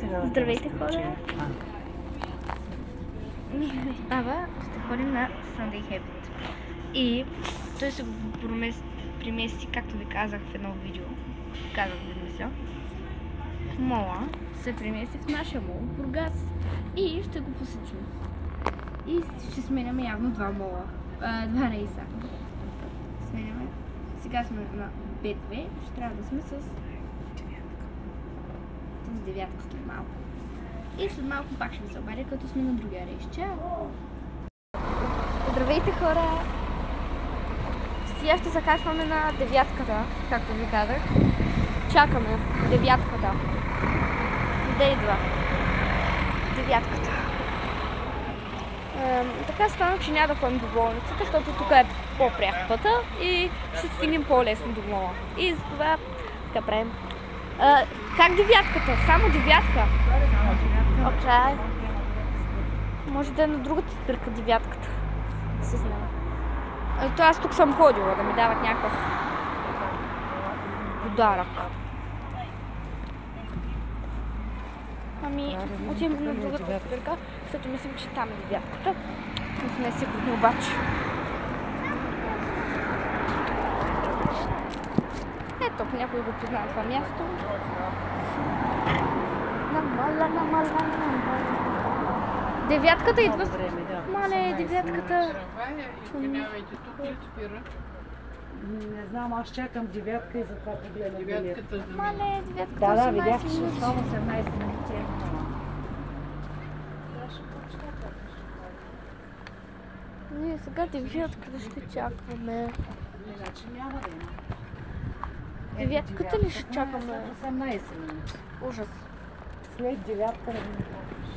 сега? Здравейте, хора! Ние с баба ще ходим на Sunday Habit. И той се го примести, както ви казах в едно видео. Казах ви, мисля. В мола се примести в нашия мол, в Бургас. И ще го посетим. И ще сменяме явно два мола. Два рейса. Сменяме. Сега сме на B2. Ще трябва да сме с девятка след малко. И след малко пак ще ви се обадя, като сме на другия рейс. Чао! Здравейте, хора! Сега ще се качваме на девятката, както ви казах. Чакаме девятката. Да идва. Девятката. Така стана, че няма да ходим до болницата, защото тук е по-пряк пътя и ще стигнем по-лесно до мола. И затова така правим. Как девятката? Само девятка? Окей. Може да е на другата спирка девятката. Да се знае. То аз тук съм ходила да ми дават някакъв подарък. Ами, отиваме на другата спирка, защото мислим, че там е девятката. Не сме сигурни обаче. Ето, някой го познава това място. Намала. Девятката идва. Мале, девятката. Минавайте тук и спира. Не знам, аз чакам девятка и затова погледам девятката. Мале, девятката. Да, видях, че само 18 минути. Ние сега девятката ще чакаме. Иначе няма да има. Девятката ли ще чакаме? 18 минути. Ужас. След девятка да ми кажеш.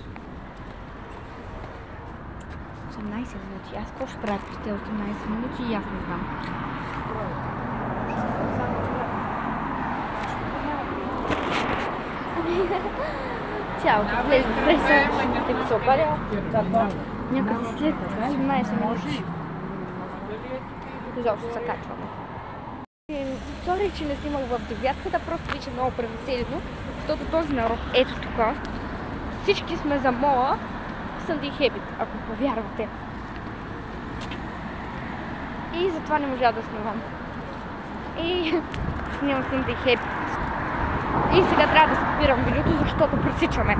18 минути. Аз какво ще правя през тези 18 минути и аз не знам. Цялото влезем в преса. Ще ми се обадя. Някъде след 18 минути. Изобщо се качваме. Сори, че не снимах в девятката, просто вече много превеселено, защото този народ, ето тук, всички сме за мола Sunday Habit, ако повярвате. И затова не можа да снимам. И снимам Sunday Habit. И сега трябва да спирам видеото, защото пресичаме.